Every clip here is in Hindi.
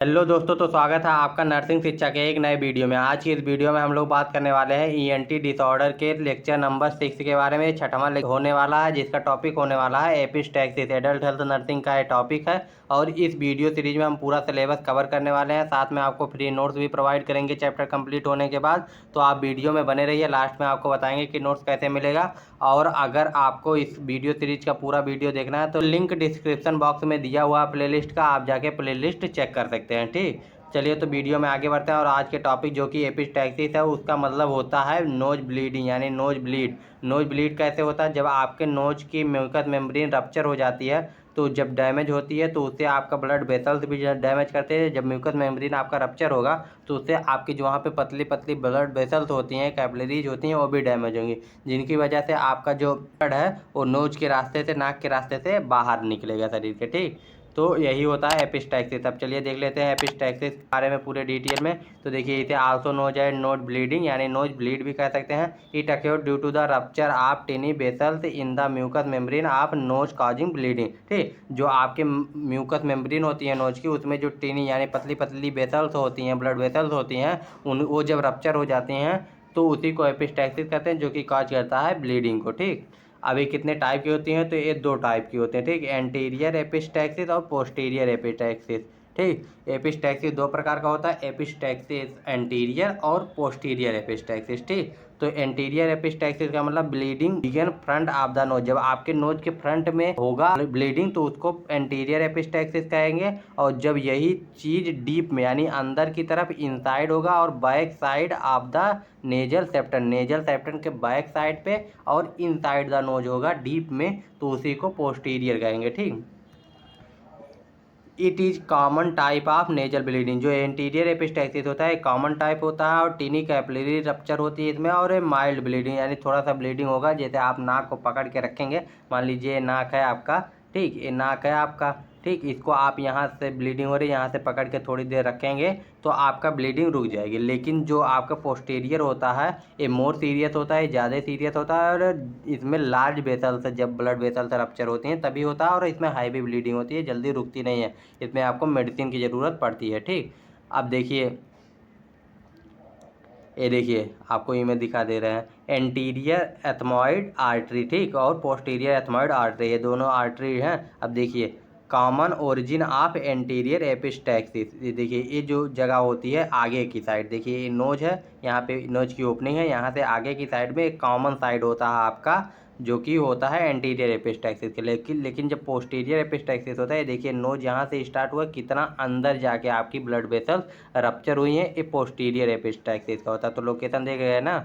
हेलो दोस्तों, तो स्वागत है आपका नर्सिंग शिक्षा के एक नए वीडियो में। आज की इस वीडियो में हम लोग बात करने वाले हैं ईएनटी डिसऑर्डर के लेक्चर नंबर 6 के बारे में। छठवां होने वाला है, जिसका टॉपिक होने वाला है एपिस्टैक्सिस। एडल्ट हेल्थ नर्सिंग का ये टॉपिक है और इस वीडियो सीरीज में हम पूरा सिलेबस कवर करने वाले हैं। साथ में आपको फ्री नोट्स भी प्रोवाइड करेंगे चैप्टर कंप्लीट होने के बाद। तो आप वीडियो में बने रहिए, लास्ट में आपको बताएंगे कि नोट्स कैसे मिलेगा। और अगर आपको इस वीडियो सीरीज का पूरा वीडियो देखना है तो लिंक डिस्क्रिप्शन बॉक्स में दिया हुआ प्लेलिस्ट का, आप जाके प्लेलिस्ट चेक कर सकते हैं। ठीक, चलिए तो वीडियो में आगे बढ़ते हैं। और आज के टॉपिक जो कि एपिस्टैक्सिस है, उसका मतलब होता है नोज ब्लीडिंग यानी नोज ब्लीड। नोज ब्लीड कैसे होता है? जब आपके नोज की म्यूकस मेम्ब्रेन रप्चर हो जाती है, तो जब डैमेज होती है तो उससे आपका ब्लड वेसल्स भी डैमेज करते हैं। जब म्यूकस मेम्ब्रेन आपका रप्चर होगा तो उससे आपकी जो वहाँ पे पतली पतली ब्लड वेसल्स होती हैं, कैपिलरीज होती हैं, वो भी डैमेज होंगी, जिनकी वजह से आपका जो ब्लड है वो नोज के रास्ते से, नाक के रास्ते से बाहर निकलेगा शरीर के। ठीक, तो यही होता है एपिस्टैक्सिस। अब चलिए देख लेते हैं एपिस्टैक्सिस के बारे में पूरे डिटेल में। तो देखिए, इसे also nose as nose bleeding यानी नोज ब्लीड भी कह सकते हैं। It occur due to the rupture of tiny vessels in the mucous membrane of nose causing bleeding. ठीक, जो आपके म्यूकस मेम्ब्रेन होती है नोज की, उसमें जो टिनी यानी पतली पतली वेसल्स होती हैं, ब्लड वेसल्स होती हैं, उन वो जब रप्चर हो जाती हैं तो उसी को एपिस्टैक्सिस कहते हैं, जो कि कॉज करता है ब्लीडिंग को। ठीक, अभी कितने टाइप की होती हैं? तो ये दो टाइप की होते हैं। ठीक, एंटीरियर एपिस्टैक्सिस और पोस्टीरियर एपिस्टैक्सिस। ठीक, एपिस्टैक्सिस दो प्रकार का होता है, एपिस्टैक्सिस एंटीरियर और पोस्टीरियर एपिस्टैक्सिस। ठीक, तो एंटीरियर एपिस्टैक्सिस का मतलब bleeding begin front of the nose. जब आपके नोज के फ्रंट में होगा ब्लीडिंग तो उसको एंटीरियर एपिस्टैक्सिस कहेंगे। और जब यही चीज डीप में यानी अंदर की तरफ इनसाइड होगा और back side of the nasal septum, nasal septum के बैक साइड पे और इनसाइड द नोज होगा डीप में, तो उसी को पोस्टीरियर कहेंगे। ठीक, it is common type of nasal bleeding. जो एंटीरियर एपिस्टैक्सिस होता है कॉमन टाइप होता है और टिनी कैपिलरी रप्चर होती है इसमें। और माइल्ड ब्लीडिंग यानी थोड़ा सा ब्लीडिंग होगा, जैसे आप नाक को पकड़ के रखेंगे, मान लीजिए ये नाक है आपका। ठीक, ये नाक है आपका। ठीक, इसको आप यहाँ से ब्लीडिंग हो रही है, यहाँ से पकड़ के थोड़ी देर रखेंगे तो आपका ब्लीडिंग रुक जाएगी। लेकिन जो आपका पोस्टीरियर होता है ये मोर सीरियस होता है, ज़्यादा सीरियस होता है। और इसमें लार्ज वेसल्स, जब ब्लड वेसल्स रप्चर होती हैं तभी होता है। और इसमें हैवी ब्लीडिंग होती है, जल्दी रुकती नहीं है, इसमें आपको मेडिसिन की ज़रूरत पड़ती है। ठीक, अब देखिए, ये देखिए आपको इमेज दिखा दे रहे हैं, एंटीरियर एथमॉइड आर्टरी। ठीक, और पोस्टीरियर एथमॉइड आर्टरी, ये दोनों आर्टरी हैं। अब देखिए, common origin of anterior epistaxis. ये देखिए, ये जो जगह होती है आगे की साइड, देखिए ये नोज है, यहाँ पे नोज की ओपनिंग है, यहाँ से आगे की साइड में एक कॉमन साइड होता है आपका, जो कि होता है एंटीरियर एपिस्टैक्सिस के। लेकिन जब पोस्टीरियर एपिस्टैक्सिस होता है, देखिए नोज यहाँ से स्टार्ट हुआ, कितना अंदर जाके आपकी ब्लड वेसल्स रप्चर हुई हैं, ये पोस्टीरियर एपिस्टैक्सिस का होता है। तो लोकेशन देख रहे हैं ना।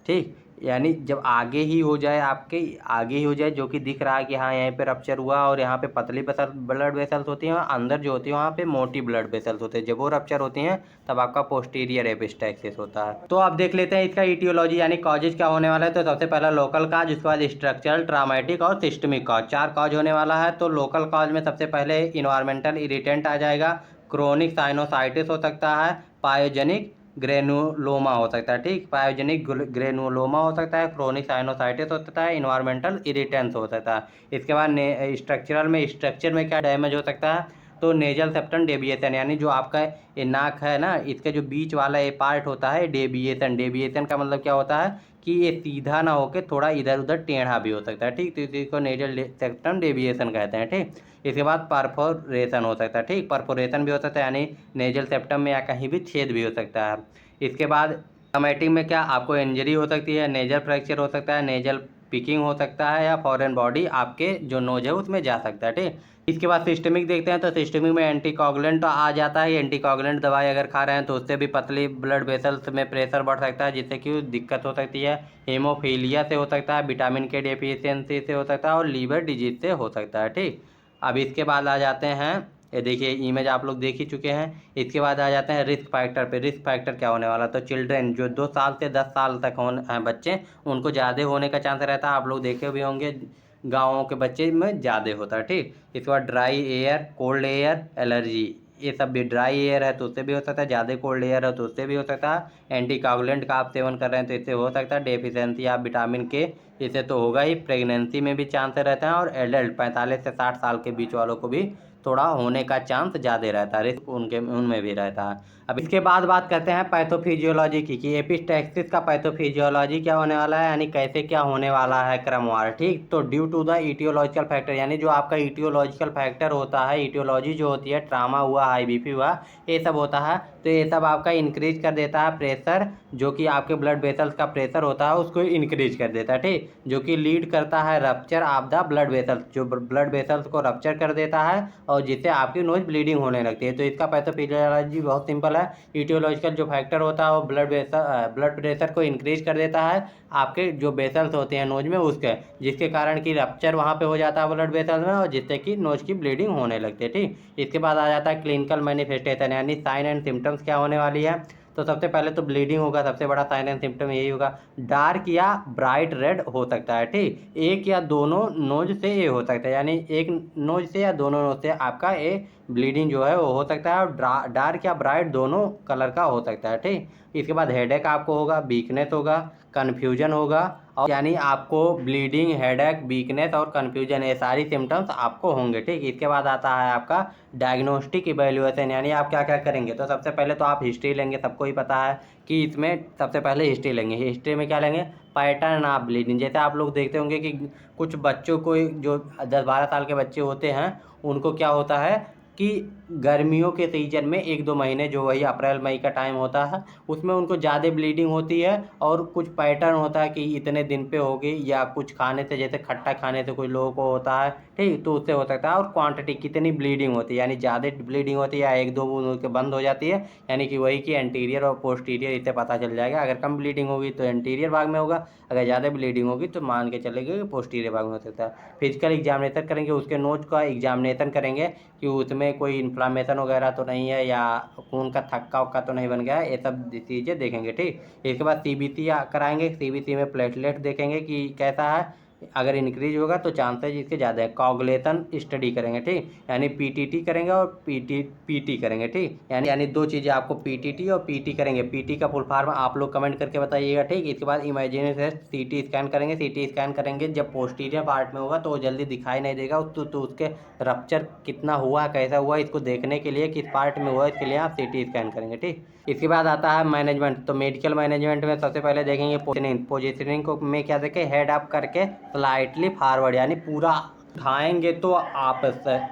ठीक, यानी जब आगे ही हो जाए, आपके आगे ही हो जाए, जो कि दिख रहा है कि हाँ यहीं पे रप्चर हुआ और यहाँ पे पतली ब्लड वेसल्स होती हैं, और अंदर जो होती है वहाँ पे मोटी ब्लड वेसल्स होते हैं, जब वो रप्चर होती हैं तब आपका पोस्टीरियर एपिस्टैक्सिस होता है। तो आप देख लेते हैं इसका इटियोलॉजी यानी कॉजेज क्या होने वाला है। तो सबसे पहला लोकल काज, उसके बाद स्ट्रक्चरल, ट्रामेटिक और सिस्टमिक कॉज, चार कॉज होने वाला है। तो लोकल कॉज में सबसे पहले इन्वायरमेंटल इरिटेंट आ जाएगा, क्रोनिक साइनोसाइटिस हो सकता है, पायोजेनिक ग्रेनुलोमा हो सकता है। ठीक, पायोजेनिक ग्रेनुलोमा हो सकता है, क्रोनिक साइनोसाइटिस हो सकता है, इन्वायरमेंटल इरिटेंस हो सकता है। इसके बाद स्ट्रक्चर में क्या डैमेज हो सकता है? तो नेजल सेप्टम डेविएशन, यानी जो आपका ये नाक है ना, इसके जो बीच वाला ये पार्ट होता है डेविएशन। डेविएशन का मतलब क्या होता है कि ये सीधा ना होकर थोड़ा इधर उधर टेढ़ा भी हो सकता है। ठीक, तो इसी को नेजल सेप्टम डेविएशन कहते हैं। ठीक, इसके बाद परफोरेशन हो सकता है। ठीक, परफोरेशन भी हो सकता है, यानी नेजल सेप्टम में या कहीं भी छेद भी हो सकता है। इसके बाद ट्रॉमेटिक में क्या आपको इंजरी हो सकती है, नेजल फ्रैक्चर हो सकता है, नेजल पिकिंग हो सकता है, या फॉरेन बॉडी आपके जो नोज है उसमें जा सकता है। ठीक, इसके बाद सिस्टमिक देखते हैं। तो सिस्टमिक में एंटीकोगुलेंट तो आ जाता है, एंटीकोगुलेंट दवाई अगर खा रहे हैं तो उससे भी पतली ब्लड वेसल्स में प्रेशर बढ़ सकता है, जिससे कि दिक्कत हो सकती है। हेमोफीलिया से हो सकता है, विटामिन के डेफिशिएंसी से हो सकता है, और लीवर डिजीज से हो सकता है। ठीक, अब इसके बाद आ जाते हैं, ये देखिए इमेज आप लोग देख ही चुके हैं। इसके बाद आ जाते हैं रिस्क फैक्टर पे। रिस्क फैक्टर क्या होने वाला? तो चिल्ड्रेन जो 2 साल से 10 साल तक हैं बच्चे, उनको ज़्यादा होने का चांस रहता है। आप लोग देखे भी होंगे गाँवों के बच्चे में ज़्यादा होता है। ठीक, इसके बाद dry air, cold air, allergy, ये सब भी। ड्राई एयर है तो उससे भी हो सकता है, ज़्यादा कोल्ड एयर है तो उससे भी हो सकता है। एंटीकोगुलेंट का आप सेवन कर रहे हैं तो इससे हो सकता है। डेफिशिएंसी आप विटामिन के, इससे तो होगा ही। प्रेगनेंसी में भी चांस रहता है, और एडल्ट 45 से 60 साल के बीच वालों को भी थोड़ा होने का चांस ज़्यादा रहता है, रिस्क उनमें भी रहता है। अब इसके बाद बात करते हैं पैथोफिजियोलॉजी की एपिस्टैक्सिस का पैथोफिजियोलॉजी क्या होने वाला है, यानी कैसे क्या होने वाला है क्रमवार। ठीक, तो due to the aetiological factor, यानी जो आपका ईटियोलॉजिकल फैक्टर होता है, ईटियोलॉजी जो होती है, ट्रामा हुआ, हाई बीपी हुआ, ये सब होता है, तो ये सब आपका इंक्रीज कर देता है प्रेशर, जो कि आपके ब्लड वेसल्स का प्रेशर होता है उसको इंक्रीज कर देता है। ठीक, जो कि लीड करता है rupture of the blood vessels, जो ब्लड वेसल्स को रप्चर कर देता है और जिससे आपकी नोज ब्लीडिंग होने लगती है। तो इसका पैथोफिजियोलॉजी बहुत सिंपल है। ईटियोलॉजिकल जो फैक्टर होता है वो ब्लड प्रेशर को इंक्रीज कर देता है आपके जो वेसल्स होते हैं नोज में उसके, जिसके कारण कि रप्चर वहाँ पे हो जाता है ब्लड वेसल्स में और जिससे कि नोज की ब्लीडिंग होने लगती है। ठीक, इसके बाद आ जाता है क्लिनिकल मैनिफेस्टेशन, यानी साइन एंड सिम्टम्स क्या होने वाली है। तो सबसे पहले तो ब्लीडिंग होगा, सबसे बड़ा साइन एंड सिम्टम यही होगा। डार्क या ब्राइट रेड हो सकता है। ठीक, एक या दोनों नोज से ये हो सकता है, यानी एक नोज से या दोनों नोज से आपका ये ब्लीडिंग जो है वो हो सकता है, और डार्क या ब्राइट दोनों कलर का हो सकता है। ठीक, इसके बाद हेडेक आपको होगा, वीकनेस होगा, कन्फ्यूजन होगा, और यानी आपको ब्लीडिंग, हेडेक, वीकनेस और कन्फ्यूजन, ये सारी सिम्टम्स आपको होंगे। ठीक, इसके बाद आता है आपका डायग्नोस्टिक इवेल्युएशन, यानी आप क्या क्या करेंगे। तो सबसे पहले तो आप हिस्ट्री लेंगे, सबको ही पता है कि इसमें सबसे पहले हिस्ट्री लेंगे। हिस्ट्री में क्या लेंगे, पैटर्न ऑफ ब्लीडिंग। जैसे आप लोग देखते होंगे कि कुछ बच्चों को, जो 10-12 साल के बच्चे होते हैं, उनको क्या होता है कि गर्मियों के सीजन में 1-2 महीने, जो वही अप्रैल मई का टाइम होता है, उसमें उनको ज़्यादा ब्लीडिंग होती है और कुछ पैटर्न होता है कि इतने दिन पे होगी, या कुछ खाने से, जैसे खट्टा खाने से कुछ लोगों को होता है। ठीक, तो उससे हो सकता है। और क्वांटिटी कितनी ब्लीडिंग होती है, यानी ज़्यादा ब्लीडिंग होती है या 1-2 बूंद के बंद हो जाती है, यानी कि वही कि एंटीरियर और पोस्टीरियर, इससे पता चल जाएगा। अगर कम ब्लीडिंग होगी तो एंटीरियर भाग में होगा, अगर ज़्यादा ब्लीडिंग होगी तो मान के चलेंगे कि पोस्टीरियर भाग में हो सकता है। फिजिकल एग्जामिनेशन करेंगे, उसके नोज का एग्जामिनेशन करेंगे कि उसमें कोई इन्फ्लामेशन वगैरह तो नहीं है, या खून का थक्का वक्का तो नहीं बन गया है, ये सब चीज़ें देखेंगे। ठीक, इसके बाद सीबीसी कराएंगे, सीबीसी में प्लेटलेट देखेंगे कि कैसा है, अगर इंक्रीज होगा तो चांसेस इसके ज़्यादा है। कोगुलेशन स्टडी करेंगे। ठीक, यानी पीटीटी करेंगे और पीटी करेंगे। ठीक, यानी दो चीज़ें आपको, पीटीटी और पीटी करेंगे। पीटी का फुल फॉर्म आप लोग कमेंट करके बताइएगा। ठीक, इसके बाद इमेजिनरी टेस्ट, सीटी स्कैन करेंगे। सीटी स्कैन करेंगे जब पोस्टीरियर पार्ट में होगा तो वो जल्दी दिखाई नहीं देगा, तो उसके रप्चर कितना हुआ, कैसा हुआ, इसको देखने के लिए किस पार्ट में हुआ, इसके लिए आप सीटी स्कैन करेंगे। ठीक, इसके बाद आता है मैनेजमेंट। तो मेडिकल मैनेजमेंट में सबसे पहले देखेंगे पोजीशनिंग। पोजीशनिंग को में क्या देखें, हेड अप करके स्लाइटली फॉरवर्ड, यानी पूरा उठाएंगे तो आप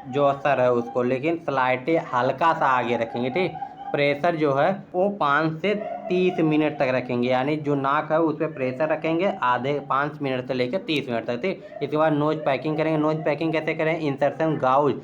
जो सर है उसको, लेकिन स्लाइटली हल्का सा आगे रखेंगे। ठीक, प्रेशर जो है वो 5 से 30 मिनट तक रखेंगे, यानी जो नाक है उस पर प्रेशर रखेंगे आधे 5 मिनट से लेकर 30 मिनट तक। ठीक, इसके बाद नोज पैकिंग करेंगे। नोज पैकिंग कैसे करें, इंसर्शन गाउज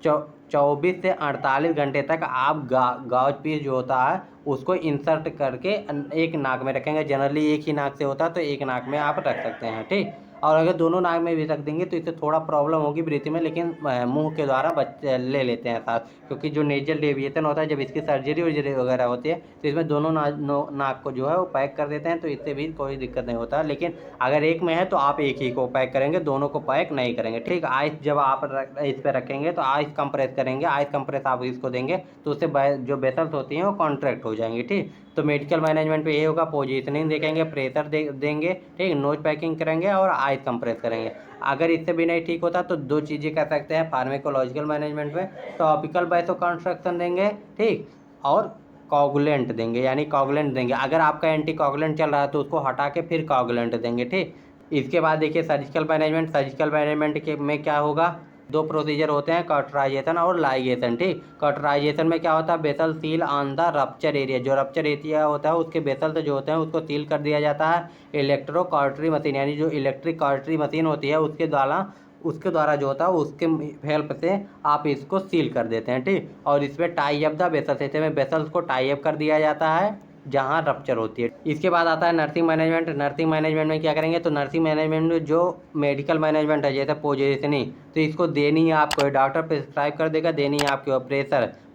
24 से 48 घंटे तक आप गाउज पीस जो होता है उसको इंसर्ट करके एक नाक में रखेंगे। जनरली एक ही नाक से होता है तो एक नाक में आप रख सकते हैं। ठीक, और अगर दोनों नाक में भी रख देंगे तो इससे थोड़ा प्रॉब्लम होगी ब्रीथिंग में, लेकिन मुंह के द्वारा बच्चे ले लेते हैं साथ, क्योंकि जो नेजल डेविएशन होता है, जब इसकी सर्जरी वर्जरी वगैरह होती है तो इसमें दोनों नाक को जो है वो पैक कर देते हैं, तो इससे भी कोई दिक्कत नहीं होता। लेकिन अगर एक में है तो आप एक ही को पैक करेंगे, दोनों को पैक नहीं करेंगे। ठीक, आइस जब आप इस पर रखेंगे तो आइस कंप्रेस करेंगे, आइस कंप्रेस आप इसको देंगे तो उससे जो वेसल्स होती हैं वो कॉन्ट्रैक्ट हो जाएंगी। ठीक, तो मेडिकल मैनेजमेंट पे ये होगा, पोजीशनिंग देखेंगे, प्रेशर देंगे, ठीक, नोज पैकिंग करेंगे और आइस कंप्रेस करेंगे। अगर इससे भी नहीं ठीक होता तो दो चीज़ें कर सकते हैं फार्मेकोलॉजिकल मैनेजमेंट में, टॉपिकल वैसोकंस्ट्रक्शन देंगे, ठीक, और कोगुलेंट देंगे, यानी कोगुलेंट देंगे। अगर आपका एंटी कोगुलेंट चल रहा है तो उसको हटा के फिर कोगुलेंट देंगे। ठीक, इसके बाद देखिए सर्जिकल मैनेजमेंट। सर्जिकल मैनेजमेंट के में क्या होगा, दो प्रोसीजर होते हैं, कॉटराइजेशन और लाइगेशन। ठीक, कॉटराइजेशन में क्या होता है, basal seal on the rupture area, जो रप्चर एरिया होता है उसके बेसल जो होते हैं उसको सील कर दिया जाता है इलेक्ट्रो कॉटरी मशीन, यानी जो इलेक्ट्रिक कॉटरी मशीन होती है उसके द्वारा जो होता है उसके हेल्प से आप इसको सील कर देते हैं। ठीक, और इसमें टाई अप द बेसल्स, इसमें बेसल्स को टाई अप कर दिया जाता है जहाँ रप्चर होती है। इसके बाद आता है नर्सिंग मैनेजमेंट। नर्सिंग मैनेजमेंट में क्या करेंगे, तो नर्सिंग मैनेजमेंट में जो मेडिकल मैनेजमेंट है, जैसे पोजीशनिंग, तो इसको देनी है आपको, डॉक्टर प्रिस्क्राइब कर देगा, देनी है आपके।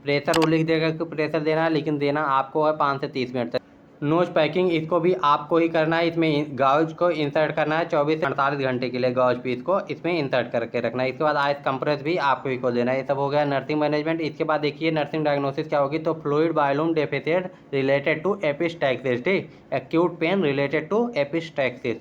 प्रेशर वो लिख देगा कि प्रेशर देना है, लेकिन देना आपको है 5 से 30 मिनट तक। नोज पैकिंग इसको भी आपको ही करना है, इसमें गाउज को इंसर्ट करना है 24 से 48 घंटे के लिए, गाउज पीस को इसमें इंसर्ट करके रखना है। इसके बाद आइस कंप्रेस भी आपको ही को देना है। ये सब हो गया नर्सिंग मैनेजमेंट। इसके बाद देखिए नर्सिंग डायग्नोसिस क्या होगी, तो fluid volume deficit related to epistaxis. ठीक, acute pain related to epistaxis,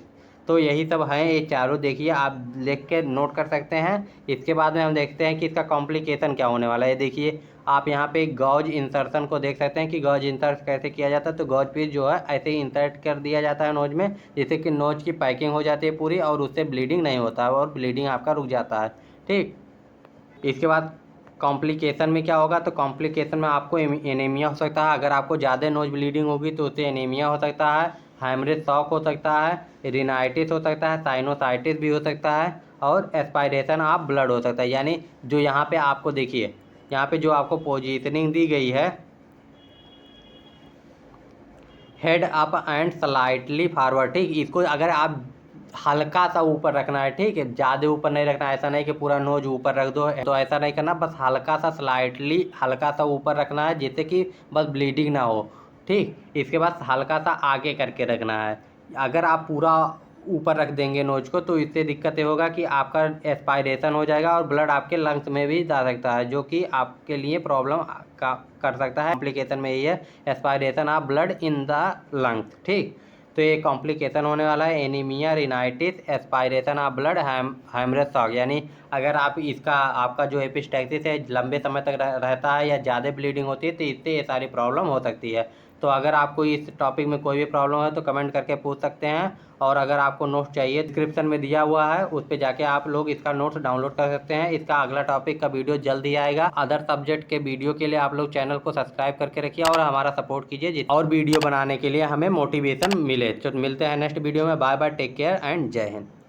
तो यही सब हैं ये चारों, देखिए आप लिख के नोट कर सकते हैं। इसके बाद में हम देखते हैं कि इसका कॉम्प्लिकेशन क्या होने वाला है। देखिए आप यहाँ पे गॉज इंसर्शन को देख सकते हैं कि गॉज इंसर्ट कैसे किया जाता है। तो गॉज पीस जो है ऐसे ही इंसर्ट कर दिया जाता है नोज में, जिससे कि नोज की पैकिंग हो जाती है पूरी और उससे ब्लीडिंग नहीं होता है और ब्लीडिंग आपका रुक जाता है। ठीक, इसके बाद कॉम्प्लिकेशन में क्या होगा, तो कॉम्प्लिकेशन में आपको एनीमिया हो सकता है। अगर आपको ज़्यादा नोज ब्लीडिंग होगी तो उससे एनीमिया हो सकता है, हेमरेज शॉक हो सकता है, रिनाइटिस हो सकता है, साइनोसाइटिस भी हो सकता है और एस्पायरेशन ऑफ ब्लड हो सकता है। यानी जो यहाँ पे आपको देखिए, यहाँ पे जो आपको पोजीशनिंग दी गई है, head up and slightly forward, ठीक, इसको अगर आप हल्का सा ऊपर रखना है, ठीक है, ज़्यादा ऊपर नहीं रखना है। ऐसा नहीं कि पूरा नोज ऊपर रख दो, तो ऐसा नहीं करना, बस हल्का सा स्लाइटली हल्का सा ऊपर रखना है, जिससे कि बस ब्लीडिंग ना हो। ठीक, इसके बाद हल्का सा आगे करके रखना है। अगर आप पूरा ऊपर रख देंगे नोज को तो इससे दिक्कत ये होगा कि आपका एस्पायरेशन हो जाएगा और ब्लड आपके लंग्स में भी जा सकता है, जो कि आपके लिए प्रॉब्लम कर सकता है। कॉम्प्लिकेशन में यही है, aspiration of blood in the lungs. ठीक, तो ये कॉम्प्लिकेशन होने वाला है, anaemia, rhinitis, aspiration of blood, haemorrhage shock. यानी अगर आप इसका आपका जो एपिस्टैक्सिस है लंबे समय तक रहता है या ज़्यादा ब्लीडिंग होती है तो इससे ये सारी प्रॉब्लम हो सकती है। तो अगर आपको इस टॉपिक में कोई भी प्रॉब्लम है तो कमेंट करके पूछ सकते हैं। और अगर आपको नोट्स चाहिए डिस्क्रिप्शन में दिया हुआ है, उस पर जाके आप लोग इसका नोट्स डाउनलोड कर सकते हैं। इसका अगला टॉपिक का वीडियो जल्द ही आएगा। अदर सब्जेक्ट के वीडियो के लिए आप लोग चैनल को सब्सक्राइब करके रखिए और हमारा सपोर्ट कीजिए और वीडियो बनाने के लिए हमें मोटिवेशन मिले। तो मिलते हैं नेक्स्ट वीडियो में। Bye bye, take care and जय हिंद।